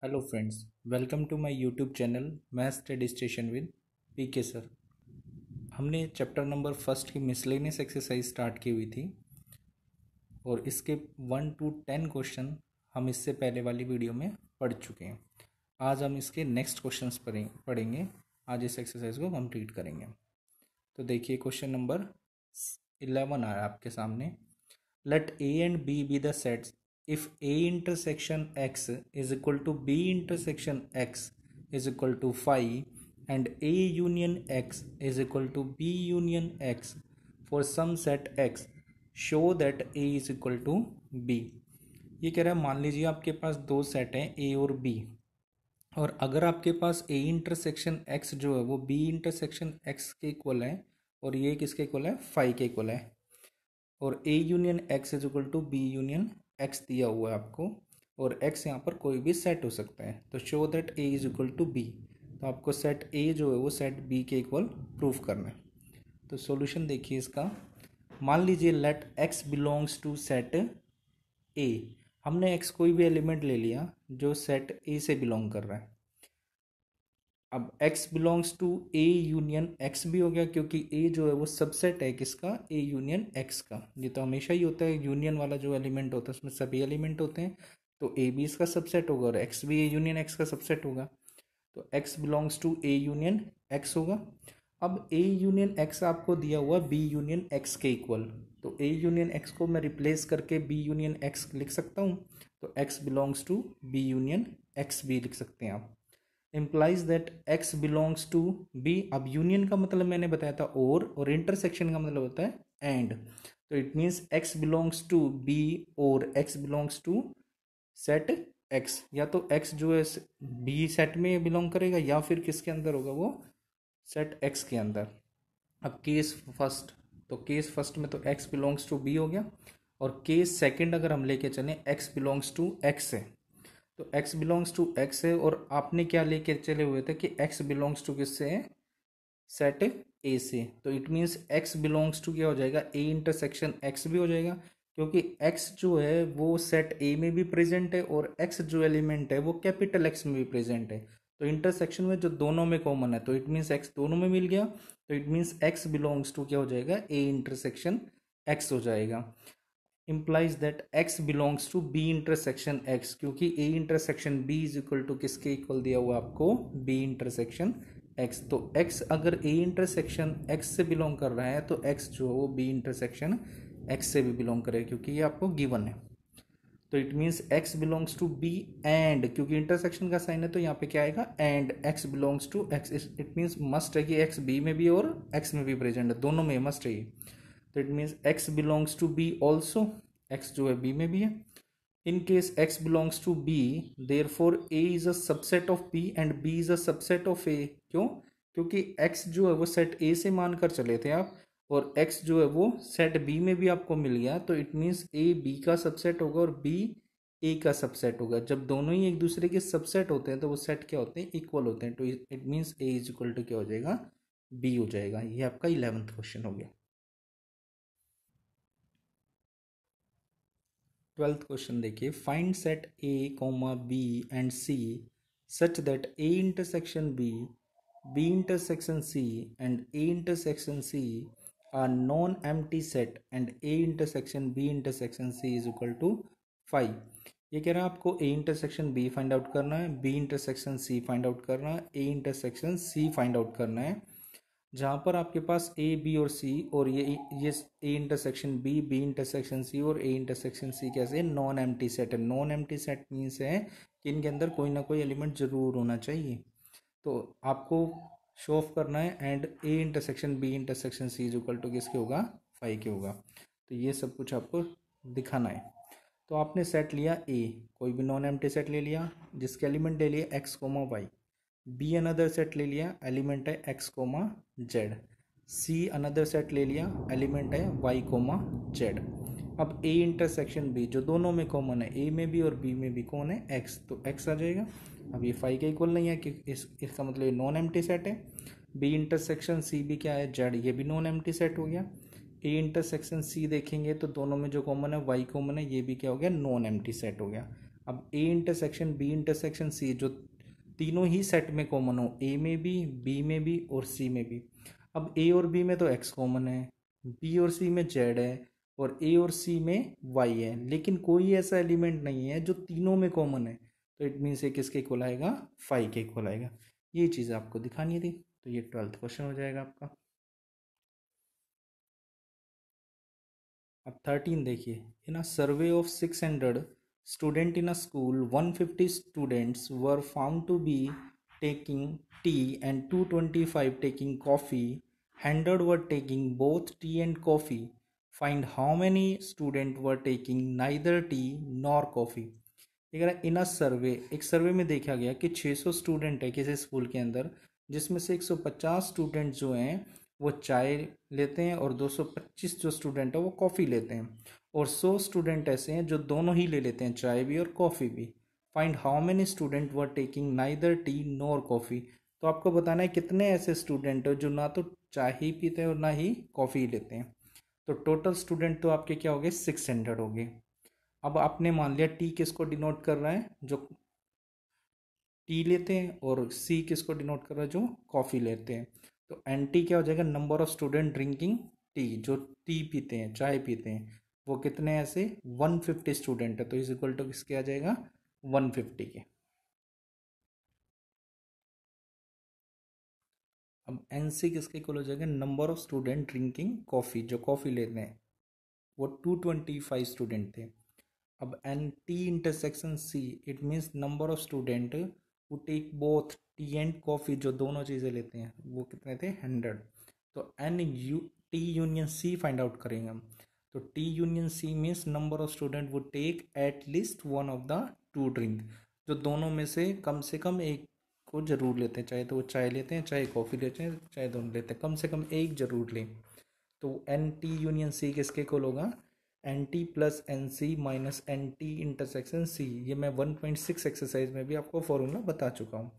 Hello friends, welcome to my YouTube channel math study station with PK sir. हमने chapter number first की miscellaneous exercise start की हुई थी और इसके 1 to 10 क्वेश्चन हम इससे पहले वाली वीडियो में पढ़ चुके हैं। आज हम इसके नेक्स्ट क्वेश्चंस पढ़ेंगे। आज इस एक्सरसाइज को कंप्लीट करेंगे। तो देखिए क्वेश्चन नंबर 11 आया आपके सामने। Let A and B be the sets if A intersection X is equal to B intersection X is equal to phi and A union X is equal to B union X for some set X. Show that A is equal to B. ये कह रहा है मान लीजिए आपके पास दो set हैं A और B, और अगर आपके पास A इंटरसेक्शन X जो है वो B इंटरसेक्शन X के इक्वल है और ये किसके इक्वल है, फाई के इक्वल है, और A union X is equal to B union X दिया हुआ है आपको, और X यहाँ पर कोई भी सेट हो सकता है। तो show that A is equal to B, तो आपको सेट A जो है वो सेट B के इक्वल प्रूफ करना है। तो सॉल्यूशन देखिए इसका। मान लीजिए let X belongs to set A। हमने X कोई भी एलिमेंट ले लिया जो सेट A से बिलोंग कर रहा है। अब X belongs to A union X भी हो गया, क्योंकि A जो है वो सबसेट है किसका, A यूनियन X का। ये तो हमेशा ही होता है, यूनियन वाला जो एलिमेंट होता है उसमें सभी एलिमेंट होते हैं, तो A भी इसका सबसेट होगा और X भी A यूनियन X का सबसेट होगा। तो X belongs to A union X होगा। अब A यूनियन X आपको दिया हुआ B यूनियन X के इक्वल, तो A यूनियन X को मैं रिप्लेस करके B यूनियन X लिख सकता हूँ, तो X belongs to B union X भी लिख सकते हैं आप। Implies that X belongs to B। अब यूनियन का मतलब मैंने बताया था और इंटरसेक्शन का मतलब होता है एंड। तो it means X belongs to B और X belongs to set X। या तो X जो है B सेट में बिलोंग करेगा या फिर किसके अंदर होगा, वो सेट X के अंदर। अब केस फर्स्ट, तो केस फर्स्ट में तो X बिलोंग्स टू B हो गया, और केस सेकंड अगर हम लेके चलें X बिलोंग्स टू X है, तो x बिलोंग्स टू x है, और आपने क्या लेके चले हुए थे कि x बिलोंग्स टू किससे है, सेट a से। तो it means x belongs to क्या हो जाएगा, a इंटरसेक्शन x भी हो जाएगा, क्योंकि x जो है वो सेट a में भी प्रेजेंट है और x जो एलिमेंट है वो कैपिटल X में भी प्रेजेंट है। तो इंटरसेक्शन में जो दोनों में कॉमन है, तो इट मीन्स x दोनों में मिल गया, तो it means x belongs to क्या हो जाएगा, a इंटरसेक्शन x हो जाएगा। implies that x belongs to b intersection x, क्योंकि a intersection b is equal to किसके इक्वल दिया हुआ आपको, b intersection x। तो x अगर a intersection x से बिलोंग कर रहा है तो x जो है वो b intersection x से भी बिलोंग करेगा, क्योंकि ये आपको गिवन है। तो it means x belongs to b and, क्योंकि इंटरसेक्शन का साइन है तो यहाँ पे क्या आएगा, and x belongs to x। It means must है कि x b में भी और x में भी प्रेजेंट है, दोनों में मस्ट है। तो it means x belongs to b also, x जो है b में भी है। In case x belongs to b, therefore a is a subset of b and b is a subset of a। क्यों, क्योंकि x जो है वो सेट a से मानकर चले थे आप, और x जो है वो सेट b में भी आपको मिल गया, तो इट मीन्स a b का सबसेट होगा और b a का सबसेट होगा। जब दोनों ही एक दूसरे के सबसेट होते हैं तो वो सेट क्या होते हैं, इक्वल होते हैं। तो it means a is equal to क्या हो जाएगा, b हो जाएगा। ये आपका 11th क्वेश्चन हो गया। 12th क्वेश्चन देखिए, find set a comma b and c such that a intersection b intersection c and a intersection c are non empty set and a intersection b intersection c is equal to 5। ये कह रहा है आपको a intersection b find out करना है, b intersection c find out करना है, a intersection c find out करना है। जहाँ पर आपके पास ए बी और सी, और ये A intersection B intersection C और ए इंटरसेक्शन सी कैसे नॉन एम्प्टी सेट है। नॉन एम्प्टी सेट मीन्स है कि इनके अंदर कोई ना कोई एलिमेंट जरूर होना चाहिए। तो आपको शो ऑफ करना है, and A intersection B intersection C is equal to किसके होगा, 5 के होगा। तो ये सब कुछ आपको दिखाना है। तो आपने सेट लिया ए, कोई भी नॉन एम्प्टी सेट ले लिया जिसके एलिमेंट ले लिए X comma Y. B another set ले लिया, एलिमेंट है X comma Z. C another set ले लिया, एलिमेंट है वाई कोमा जेड। अब ए इंटरसेक्शन बी जो दोनों में कॉमन है, ए में भी और बी में भी कौन है, एक्स, तो एक्स आ जाएगा। अब ये 5 के इक्वल नहीं है कि इसका मतलब ये नॉन एम्प्टी सेट है। बी इंटरसेक्शन सी भी क्या है, जेड, ये भी नॉन एम्प्टी सेट हो गया। ए इंटरसेक्शन सी देखेंगे तो दोनों में जो कॉमन है वाई कॉमन है, ये भी क्या हो गया, नॉन एम्प्टी सेट हो गया। अब A intersection B intersection C, जो तीनों ही सेट में कॉमन हो, ए में भी, बी में भी और सी में भी। अब ए और बी में तो एक्स कॉमन है, बी और सी में जेड है, और ए और सी में वाई है, लेकिन कोई ऐसा एलिमेंट नहीं है जो तीनों में कॉमन है। तो इट मीन्स ये किसके इक्वल आएगा, फाइव के इक्वल आएगा। ये चीज़ आपको दिखानी थी, तो ये 12th क्वेश्चन हो जाएगा आपका। अब 13 देखिए, in a survey of 600 student in a school 150 students were found to be taking tea and 225 taking coffee. 100 were taking both tea and coffee. Find how many students were taking neither tea nor coffee. अगर इन a सर्वे, एक सर्वे में देखा गया कि 600 student है किसी school के अंदर, जिसमें से 150 स्टूडेंट जो हैं वो चाय लेते हैं और 225 जो स्टूडेंट है वो कॉफ़ी लेते हैं, और 100 स्टूडेंट ऐसे हैं जो दोनों ही ले लेते हैं, चाय भी और कॉफ़ी भी। Find how many student were taking neither T nor coffee. तो आपको बताना है कितने ऐसे स्टूडेंट हैं जो ना तो चाय ही पीते हैं और ना ही कॉफ़ी लेते हैं। तो टोटल स्टूडेंट तो आपके क्या हो गए, 600 हो गए। अब आपने मान लिया टी किसको डिनोट कर रहा है, जो टी लेते हैं, और सी किसको डिनोट कर रहा है, जो कॉफ़ी लेते हैं। तो एन टी क्या हो जाएगा, number of student drinking tea, जो टी पीते हैं, चाय पीते हैं, वो कितने ऐसे 150 स्टूडेंट है, तो इज इक्वल टू किसके आ जाएगा, 150 के। अब एन सी किसके इक्वल हो जाएगा, number of student drinking coffee, जो कॉफ़ी लेते हैं, वो 225 स्टूडेंट थे। अब N T intersection C, it means number of student who take both T and coffee, जो दोनों चीज़ें लेते हैं, वो कितने थे, 100। तो N U T union C find out करेंगे हम। तो T union C means number of student would take at least one of the two drink, जो दोनों में से कम एक को जरूर लेते हैं, चाहे तो वो चाय लेते हैं, चाहे कॉफ़ी लेते हैं, चाहे दोनों लेते हैं, कम से कम एक जरूर लें। तो एन टी यूनियन सी किसके इक्वल होगा, N T plus N C minus N T intersection C. ये मैं 1.6 एक्सरसाइज में भी आपको फॉर्मूला बता चुका हूँ।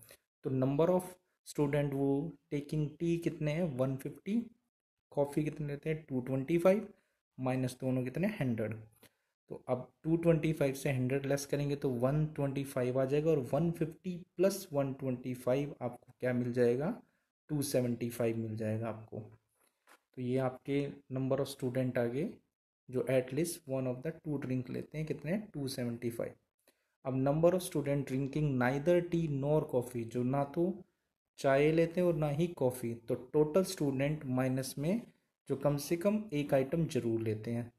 तो नंबर ऑफ स्टूडेंट वो टेकिंग टी कितने हैं, 150, कॉफ़ी कितने लेते हैं, 225, माइनस दोनों कितने, 100। तो अब 225 से 100 लेस करेंगे तो 125 आ जाएगा, और 150 प्लस 125 आपको क्या मिल जाएगा, 275 मिल जाएगा आपको। तो ये आपके नंबर ऑफ स्टूडेंट आ गए जो at least one of the two drink लेते हैं, कितने, 275। अब number of student drinking neither T nor coffee, जो ना तो चाय लेते हैं और ना ही कॉफ़ी, तो टोटल स्टूडेंट माइनस में जो कम से कम एक आइटम जरूर लेते हैं,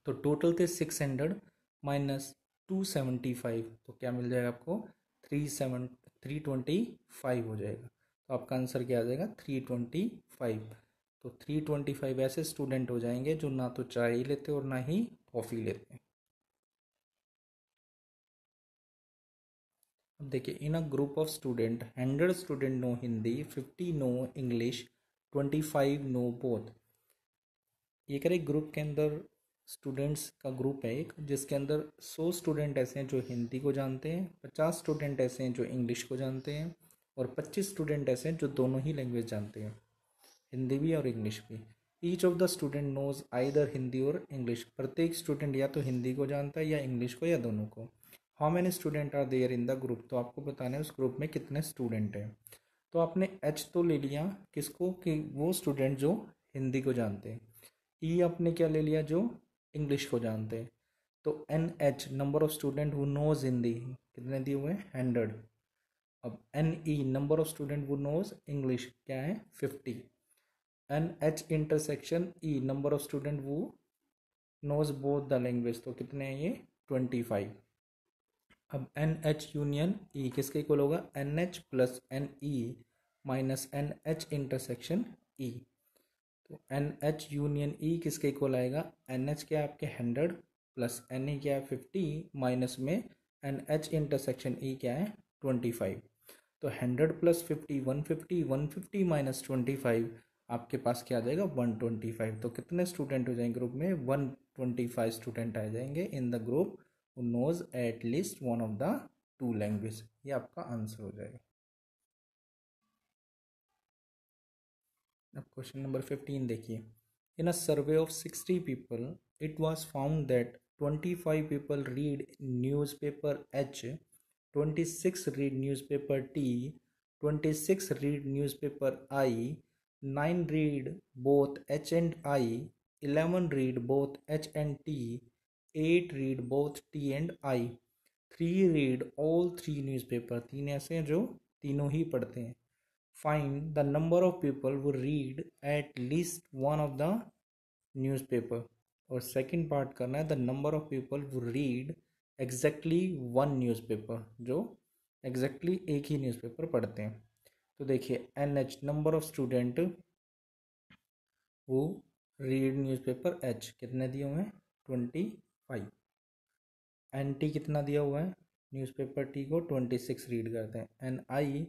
तो टोटल थे 600 माइनस 275, तो क्या मिल जाएगा आपको, 325 हो जाएगा। तो आपका आंसर क्या आ जाएगा, 325। तो 325 ऐसे स्टूडेंट हो जाएंगे जो ना तो चाय लेते और ना ही कॉफ़ी लेते। अब देखिए, in a group of student 100 student know Hindi, 50 know English, 25 know both. ये करें ग्रुप के अंदर स्टूडेंट्स का ग्रुप है एक, जिसके अंदर 100 स्टूडेंट ऐसे हैं जो हिंदी को जानते हैं, 50 स्टूडेंट ऐसे हैं जो इंग्लिश को जानते हैं, और 25 स्टूडेंट ऐसे हैं जो दोनों ही लैंग्वेज जानते हैं, हिंदी भी और इंग्लिश भी। Each of the student knows either Hindi और इंग्लिश, प्रत्येक स्टूडेंट या तो हिंदी को जानता है या इंग्लिश को, या दोनों को। How many student are there in the group, तो आपको बताना है उस ग्रुप में कितने स्टूडेंट हैं। तो आपने एच तो ले लिया किसको, कि वो स्टूडेंट जो हिंदी को जानते हैं। ई आपने क्या ले लिया, जो इंग्लिश को जानते हैं। तो N H number of student who knows Hindi, कितने दिए हुए हैं, 100। अब N E number of student who knows English क्या है, 50। N H intersection E number of student who knows both the language, तो कितने हैं ये, 25। अब एन एच यूनियन ई किसके इक्वल होगा, N H plus N E minus N H intersection E. तो एन एच यूनियन ई किसके इक्वल आएगा, एन एच क्या है आपके 100 प्लस एन ई क्या है 50, माइनस में एन एच इंटरसेक्शन ई क्या है 25। तो 100 प्लस 50 150, 150 माइनस 25, आपके पास क्या आ जाएगा, 125। तो कितने स्टूडेंट हो जाएंगे ग्रुप में, 125 स्टूडेंट आ जाएंगे in the group who knows at least one of the two language. ये आपका आंसर हो जाएगा। अब क्वेश्चन नंबर 15 देखिए, in a survey of 60 people it was found that 25 people read newspaper H, 26 read newspaper T, 26 read newspaper I, 9 read both H and I, 11 read both H and T, 8 read both T and I, 3 read all three newspaper, तीन ऐसे हैं जो तीनों ही पढ़ते हैं. Find the number of people who read at least one of the newspaper. और second part करना है the number of people who read exactly one newspaper, जो exactly एक ही न्यूज़पेपर पढ़ते हैं. तो देखिए NH नंबर ऑफ स्टूडेंट वो रीड न्यूज़पेपर H कितने दिए हुए हैं 25. NT कितना दिया हुआ है न्यूज़पेपर T को 26 रीड करते हैं. NI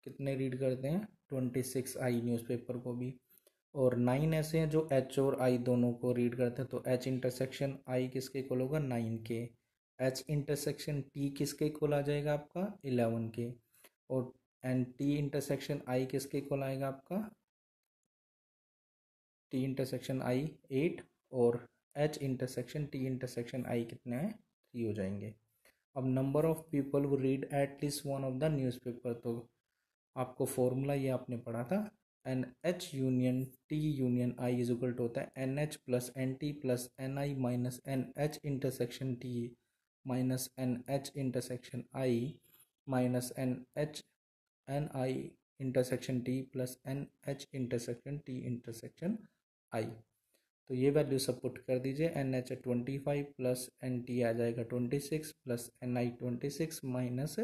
कितने रीड करते हैं 26 I न्यूज़पेपर को भी. और 9 ऐसे हैं जो H और I दोनों को रीड करते हैं. तो H इंटरसेक्शन I किसके इक्वल होगा 9 के. H इंटरसेक्शन T किसके इक्वल आ जाएगा आपका 11 के. और एंड T इंटरसेक्शन I किसके इक्वल आएगा आपका T इंटरसेक्शन I 8 और H intersection T intersection I कितने हैं 3 हो जाएंगे. अब number of people who read at least one of the newspaper. तो आपको फॉर्मूला ये आपने पढ़ा था N H union T union I is equal to होता है N H plus N T plus N I minus N H intersection T minus N H intersection I minus N I intersection T plus N H intersection T intersection I. तो ये value सब put कर दीजिए. N H 25 plus N T आ जाएगा 26 plus N I 26 minus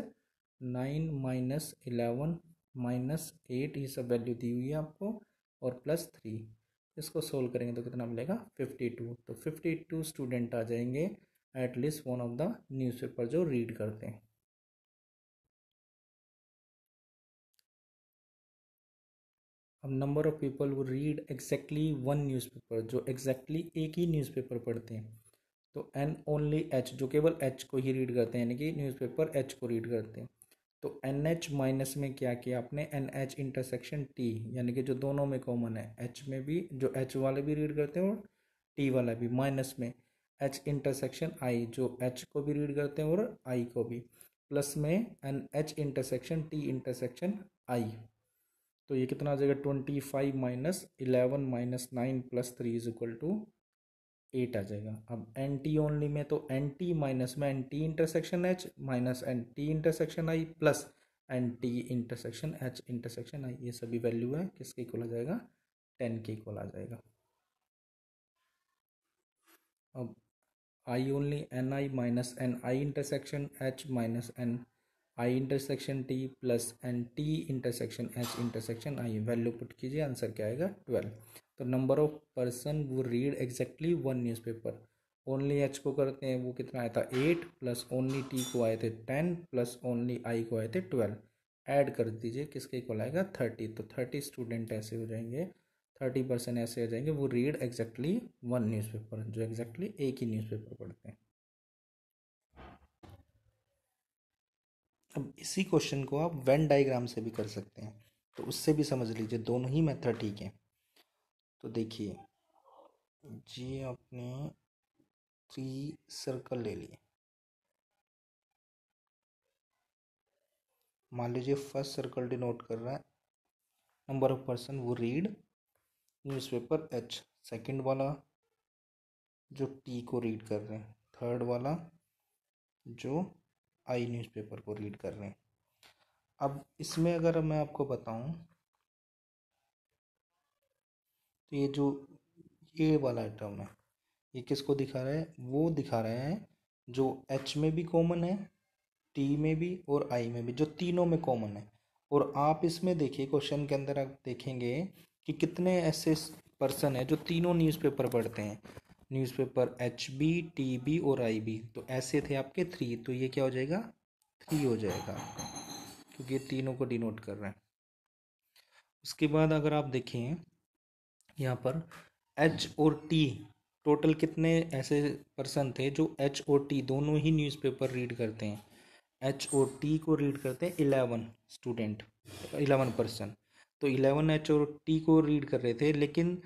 9 minus 11 minus 8 ये सब value दी हुई है आपको और प्लस 3. इसको सोल्व करेंगे तो कितना मिलेगा 52. तो 52 स्टूडेंट आ जाएंगे at least one of the newspaper जो रीड करते हैं. अब number of people who read exactly one newspaper जो एग्जैक्टली एक ही न्यूज़पेपर पढ़ते हैं. तो एन ओनली एच जो केवल एच को ही रीड करते हैं यानी कि न्यूज़पेपर एच को रीड करते हैं. तो एन एच माइनस में क्या किया आपने एन एच इंटरसेक्शन टी यानी कि जो दोनों में कॉमन है एच में भी जो एच वाले भी रीड करते हैं और टी वाला भी माइनस में एच इंटरसेक्शन आई जो एच को भी रीड करते हैं और आई को भी प्लस में N H intersection T intersection I. तो ये कितना आ जाएगा 25 minus 11 minus 9 plus 3 is equal to 8 आ जाएगा. अब एन टी ओनली में तो एन टी माइनस में N T intersection H minus N T intersection I plus N T intersection H intersection I ये सभी वैल्यू है किसके इक्वल आ जाएगा 10 के इक्वल आ जाएगा. अब I only N I minus N I intersection H minus N I intersection T plus N T intersection H intersection I value put कीजिए आंसर क्या आएगा 12. तो number of person who read exactly one newspaper only H को करते हैं वो कितना आया था 8 प्लस ओनली टी को आए थे 10 प्लस ओनली आई को आए थे 12. ऐड कर दीजिए किसके इक्वल आएगा 30. तो 30 स्टूडेंट ऐसे हो जाएंगे 30% ऐसे हो जाएंगे वो रीड एग्जैक्टली वन न्यूज़पेपर जो एग्जैक्टली एक ही न्यूज़पेपर पढ़ते हैं. अब इसी क्वेश्चन को आप वेन डायग्राम से भी कर सकते हैं तो उससे भी समझ लीजिए दोनों ही मेथड ठीक है. तो देखिए जी आपने 3 सर्कल ले लिए. मान लीजिए फर्स्ट सर्कल डिनोट कर रहा है number of person who read newspaper H. Second वाला जो टी को रीड कर रहे हैं. थर्ड वाला जो आई न्यूज़पेपर को रीड कर रहे हैं. अब इसमें अगर मैं आपको बताऊं तो ये जो ये वाला आइटम है ये किसको दिखा रहा है वो दिखा रहा है जो एच में भी कॉमन है टी में भी और आई में भी जो तीनों में कॉमन है. और आप इसमें देखिए क्वेश्चन के अंदर आप देखेंगे कि कितने ऐसे पर्सन है जो तीनों न्यूज़पेपर पढ़ते हैं newspaper H B T B और आई बी. तो ऐसे थे आपके 3 तो ये क्या हो जाएगा 3 हो जाएगा क्योंकि ये तीनों को डिनोट कर रहे हैं. उसके बाद अगर आप देखें यहाँ पर एच और टी टोटल कितने ऐसे पर्सन थे जो एच और टी दोनों ही न्यूज़पेपर रीड करते हैं. एच और टी को रीड करते हैं 11 स्टूडेंट 11 पर्सन. तो 11 एच और टी को रीड कर रहे थे लेकिन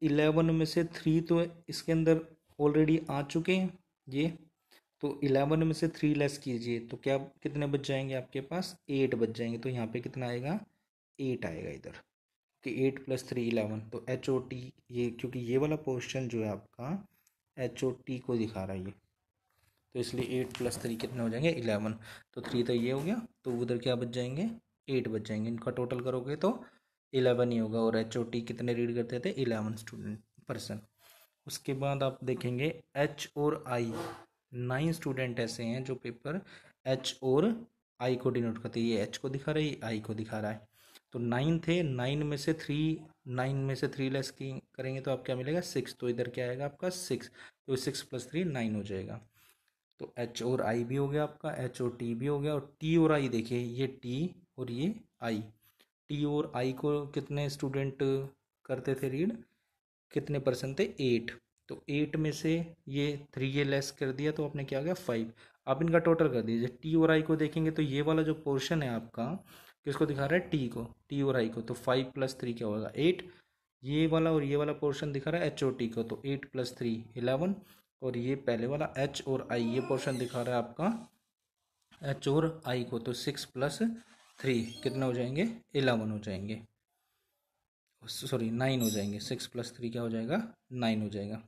11 में से 3 तो इसके अंदर ऑलरेडी आ चुके हैं ये, तो 11 में से 3 लेस कीजिए तो क्या कितने बच जाएंगे आपके पास, 8 बच जाएंगे। तो यहाँ पे कितना आएगा, 8 आएगा इधर, कि 8 + 3 11। तो एच ओ टी, ये क्योंकि ये वाला पोर्शन जो है आपका एच ओ टी को दिखा रहा है ये, तो इसलिए 8 + 3 कितने हो जाएंगे, 11। तो 3 तो ये हो गया, तो उधर क्या बच जाएंगे, 8 बच जाएंगे। इनका टोटल करोगे तो 11 ही होगा। और एच ओ टी कितने रीड करते थे, 11 स्टूडेंट पर्सन। उसके बाद आप देखेंगे एच और आई, 9 स्टूडेंट ऐसे हैं जो पेपर एच और आई को डिनोट करते हैं। ये एच को दिखा रहा है, आई को दिखा रहा है। तो 9 थे, 9 में से 3, 9 में से 3 लेस की करेंगे तो आप क्या मिलेगा, 6। तो इधर क्या आएगा आपका 6, तो 6 + 3 9 हो जाएगा। तो एच और आई भी हो गया आपका, एच और टी भी हो गया। और टी और आई देखिए, ये टी और ये आई, टी और आई को कितने स्टूडेंट करते थे रीड, कितने परसेंट थे, 8। तो 8 में से ये 3 ये लेस कर दिया तो आपने क्या आ गया, 5। आप इनका टोटल कर दीजिए। टी और आई को देखेंगे तो ये वाला जो पोर्शन है आपका किसको दिखा रहा है, टी को, टी और आई को। तो 5 + 3 क्या होगा, 8। ये वाला और ये वाला पोर्शन दिखा रहा है एच ओ टी को, तो 8 + 3 11। और ये पहले वाला एच और आई, ये पोर्शन दिखा रहा है आपका एच और आई को, तो 6 + 3 कितने हो जाएंगे, 11 हो जाएंगे, सॉरी 9 हो जाएंगे। 6 + 3 क्या हो जाएगा, 9 हो जाएगा।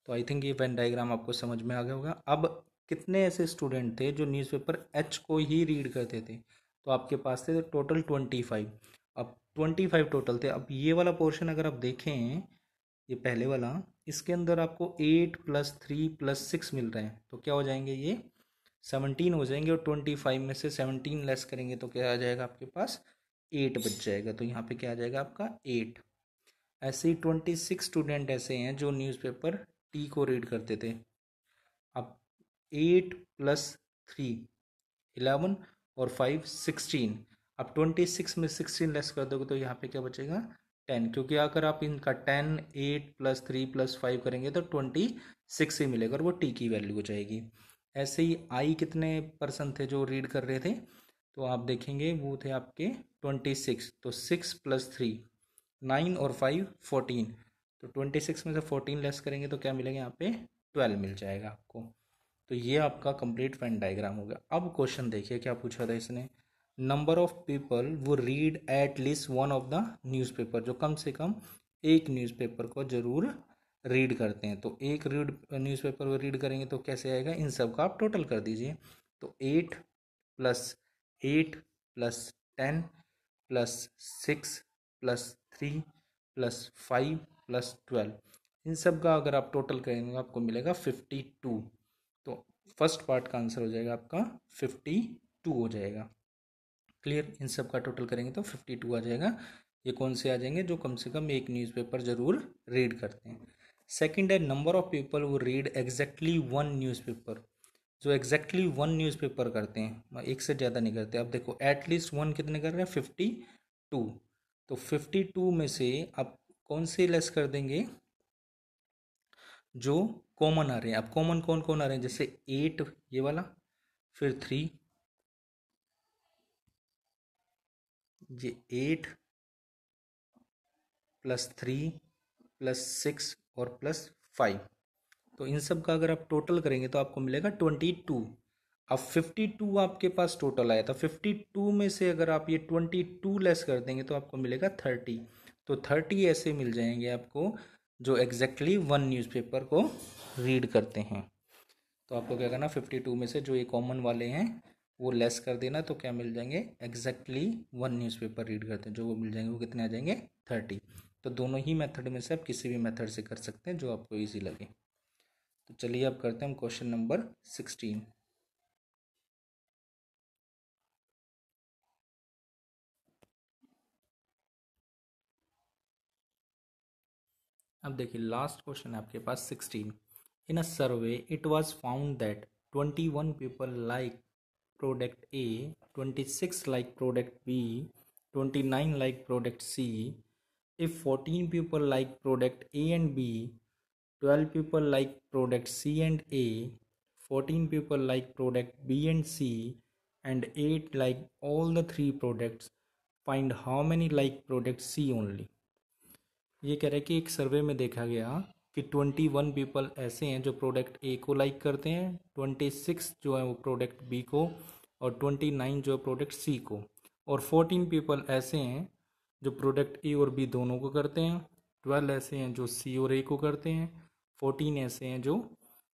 तो आई थिंक ये वेन डायग्राम आपको समझ में आ गया होगा। अब कितने ऐसे स्टूडेंट थे जो न्यूज़पेपर एच को ही रीड करते थे, तो आपके पास थे टोटल 25। अब 25 टोटल थे। अब ये वाला पोर्शन अगर आप देखें, ये पहले वाला, इसके अंदर आपको 8 + 3 + 6 मिल रहे हैं, तो क्या हो जाएंगे, ये 17 हो जाएंगे। और 25 में से 17 लेस करेंगे तो क्या आ जाएगा आपके पास, 8 बच जाएगा। तो यहाँ पे क्या आ जाएगा आपका 8। ऐसे ही 26 स्टूडेंट ऐसे हैं जो न्यूज़पेपर टी को रीड करते थे। अब 8 + 3 11 और 5 16। अब 26 में 16 लेस कर दोगे तो यहाँ पे क्या बचेगा, 10। क्योंकि अगर आप इनका 10 8 + 3 + 5 करेंगे तो 26 ही मिलेगा और वो टी की वैल्यू हो जाएगी। ऐसे ही आई कितने पर्सन थे जो रीड कर रहे थे, तो आप देखेंगे वो थे आपके 26। तो 6 + 3 9 और 5 14। तो 26 में से 14 लेस करेंगे तो क्या मिलेगा, यहाँ पे 12 मिल जाएगा आपको। तो ये आपका कंप्लीट वेन डायग्राम हो गया। अब क्वेश्चन देखिए क्या पूछा था इसने, number of people who read at least one of the newspaper, जो कम से कम एक न्यूज़पेपर को जरूर रीड करते हैं। तो एक न्यूज़पेपर को रीड करेंगे तो कैसे आएगा, इन सब का आप टोटल कर दीजिए। तो 8 + 8 + 10 + 6 + 3 + 5 + 12, इन सब का अगर आप टोटल करेंगे तो आपको मिलेगा 52। तो फर्स्ट पार्ट का आंसर हो जाएगा आपका 52 हो जाएगा। क्लियर, इन सब का टोटल करेंगे तो 52 आ जाएगा। ये कौन से आ जाएंगे, जो कम से कम एक न्यूज़पेपर जरूर रीड करते हैं। सेकंड है number of people who read exactly one newspaper, जो एग्जैक्टली वन न्यूज़पेपर करते हैं, एक से ज़्यादा नहीं करते। अब देखो एटलीस्ट वन कितने कर रहे हैं, 52। तो 52 में से आप कौन से लेस कर देंगे, जो कॉमन आ रहे हैं। अब कॉमन कौन कौन आ रहे हैं, जैसे 8 ये वाला, फिर 3, ये 8 + 3 + 6 और +5। तो इन सब का अगर आप टोटल करेंगे तो आपको मिलेगा 22। अब 52 आपके पास टोटल आया था, 52 में से अगर आप ये 22 लेस कर देंगे तो आपको मिलेगा 30। तो 30 ऐसे मिल जाएंगे आपको जो एग्जैक्टली वन न्यूज़पेपर को रीड करते हैं। तो आपको क्या करना, 52 में से जो ये कॉमन वाले हैं वो लेस कर देना, तो क्या मिल जाएंगे, एग्जैक्टली वन न्यूज़पेपर रीड करते हैं जो वो मिल जाएंगे, वो कितने आ जाएंगे, 30। तो दोनों ही मेथड में से आप किसी भी मेथड से कर सकते हैं जो आपको ईजी लगे। तो चलिए अब करते हैं हम क्वेश्चन नंबर 16। अब देखिए लास्ट क्वेश्चन है आपके पास 16। In a survey it was found that 21 people like product A, 26 like product B, 29 like product C. If 14 people like product A and B, 12 people like product C and A, 14 people like product B and C, and 8 like all the three products. Find how many like product C only. ये कह रहा है कि एक सर्वे में देखा गया कि 21 पीपल ऐसे हैं जो प्रोडक्ट ए को लाइक करते हैं, 26 जो है वो प्रोडक्ट बी को, और 29 जो है प्रोडक्ट सी को, और 14 पीपल ऐसे हैं जो प्रोडक्ट ए और बी दोनों को करते हैं, 12 ऐसे हैं जो सी और ए को करते हैं, 14 ऐसे हैं जो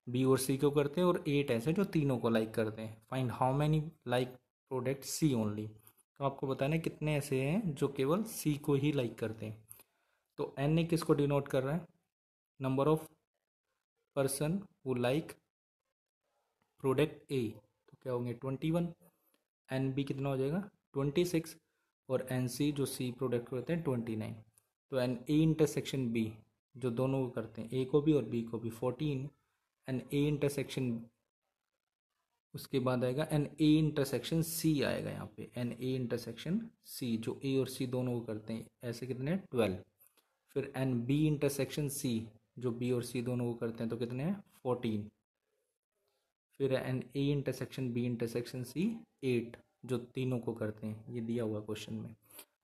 बी और सी को करते हैं, और 8 ऐसे जो तीनों को लाइक करते हैं। Find how many like product C only. तो आपको बताना है कितने ऐसे हैं जो केवल सी को ही लाइक करते हैं। तो एन ए किसको डिनोट कर रहा है? नंबर ऑफ पर्सन वो लाइक प्रोडक्ट ए, तो क्या होंगे 21। एन बी कितना हो जाएगा 26, और एन सी जो सी प्रोडक्ट करते हैं 29। तो एन ए इंटरसेक्शन बी जो दोनों को करते हैं, ए को भी और बी को भी, 14। एन ए इंटरसेक्शन, उसके बाद आएगा एन ए इंटरसेक्शन सी आएगा यहाँ पे, एन ए इंटरसेक्शन सी जो ए और सी दोनों को करते हैं, ऐसे कितने 12। फिर एन बी इंटरसेक्शन सी जो बी और सी दोनों को करते हैं, तो कितने हैं 14। फिर N A intersection B intersection C 8 जो तीनों को करते हैं, ये दिया हुआ क्वेश्चन में।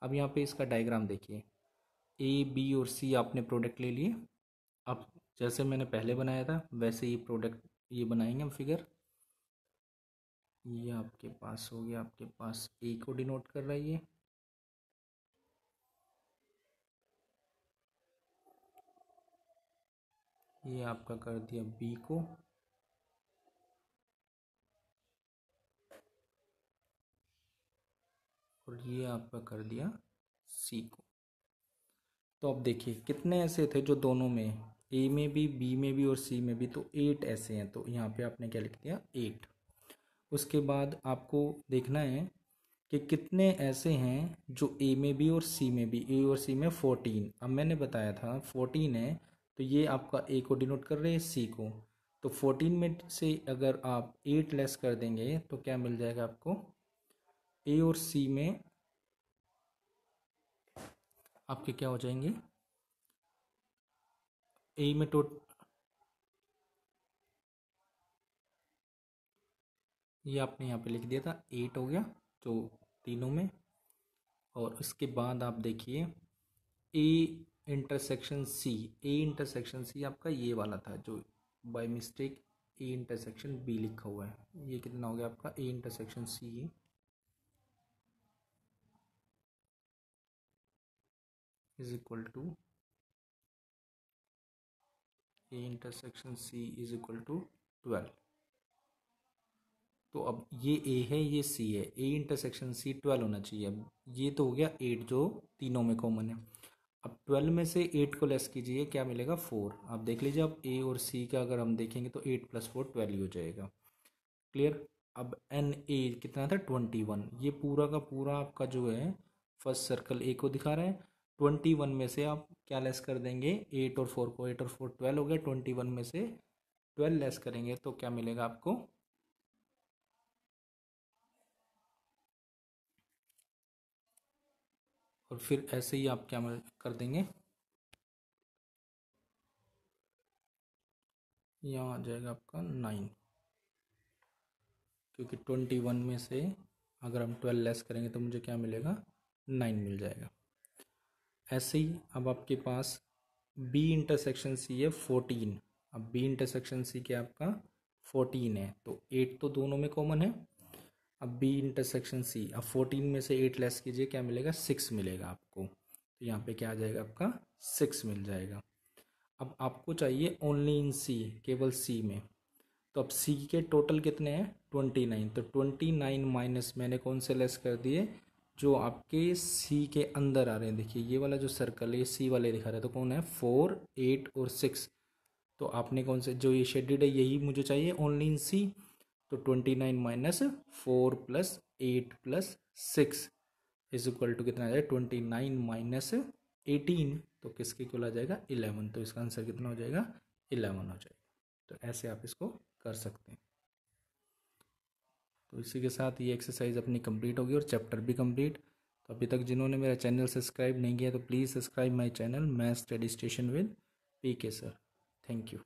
अब यहाँ पे इसका डायग्राम देखिए, ए बी और सी आपने प्रोडक्ट ले लिए। अब जैसे मैंने पहले बनाया था वैसे ही प्रोडक्ट ये बनाएंगे हम फिगर। ये आपके पास हो गया, आपके पास ए को डिनोट कर रहा है ये आपका कर दिया बी को, और ये आपका कर दिया सी को। तो अब देखिए कितने ऐसे थे जो दोनों में, ए में भी बी में भी और सी में भी, तो 8 ऐसे हैं। तो यहाँ पे आपने क्या लिख दिया 8। उसके बाद आपको देखना है कि कितने ऐसे हैं जो ए में भी और सी में भी, ए और सी में 14। अब मैंने बताया था 14 है, तो ये आपका ए को डिनोट कर रहे हैं सी को। तो 14 में से अगर आप 8 लेस कर देंगे तो क्या मिल जाएगा आपको, ए और सी में आपके क्या हो जाएंगे, ए में ये आपने यहाँ पे लिख दिया था 8 हो गया जो तीनों में। और उसके बाद आप देखिए ए इंटरसेक्शन सी, ए इंटरसेक्शन सी आपका ये वाला था जो by mistake A intersection B लिखा हुआ है। ये कितना हो गया आपका A intersection C is equal to, A intersection C is equal to 12। तो अब ये ए है ये सी है, ए इंटरसेक्शन सी 12 होना चाहिए। अब ये तो हो गया 8 जो तीनों में कॉमन है। अब 12 में से 8 को लेस कीजिए, क्या मिलेगा 4। आप देख लीजिए, अब ए और सी का अगर हम देखेंगे तो 8 + 4 12 ही हो जाएगा। क्लियर। अब एन ए कितना था 21। ये पूरा का पूरा आपका जो है फर्स्ट सर्कल ए को दिखा रहा है। 21 में से आप क्या लेस कर देंगे 8 और 4 को, 8 और 4 12 हो गया। 21 में से 12 लेस करेंगे तो क्या मिलेगा आपको, और फिर ऐसे ही आप क्या कर देंगे, यहाँ आ जाएगा आपका 9, क्योंकि 21 में से अगर हम 12 लेस करेंगे तो मुझे क्या मिलेगा 9 मिल जाएगा। ऐसे ही अब आपके पास बी इंटरसेक्शन सी है 14। अब बी इंटरसेक्शन सी क्या आपका 14 है, तो 8 तो दोनों में कॉमन है। अब बी इंटरसेक्शन सी, अब 14 में से 8 लेस कीजिए, क्या मिलेगा 6 मिलेगा आपको। तो यहाँ पे क्या आ जाएगा आपका 6 मिल जाएगा। अब आपको चाहिए ओनली इन सी, केवल सी में। तो अब सी के टोटल कितने हैं 29। तो 29 माइनस मैंने कौन से लेस कर दिए, जो आपके सी के अंदर आ रहे हैं। देखिए ये वाला जो सर्कल है सी वाले दिखा रहा है, तो कौन है 4 8 और 6। तो आपने कौन से जो ये शेडेड है यही मुझे चाहिए ओनली इन सी। तो 29 माइनस 4 + 8 + 6 इज इक्वल टू कितना आ जाएगा 29 माइनस 18, तो किसके इक्वल आ जाएगा 11। तो इसका आंसर कितना हो जाएगा 11 हो जाएगा। तो ऐसे आप इसको कर सकते हैं। तो इसी के साथ ये एक्सरसाइज अपनी कंप्लीट होगी और चैप्टर भी कंप्लीट। तो अभी तक जिन्होंने मेरा चैनल सब्सक्राइब नहीं किया तो please subscribe my channel math study station with PK sir. Thank you.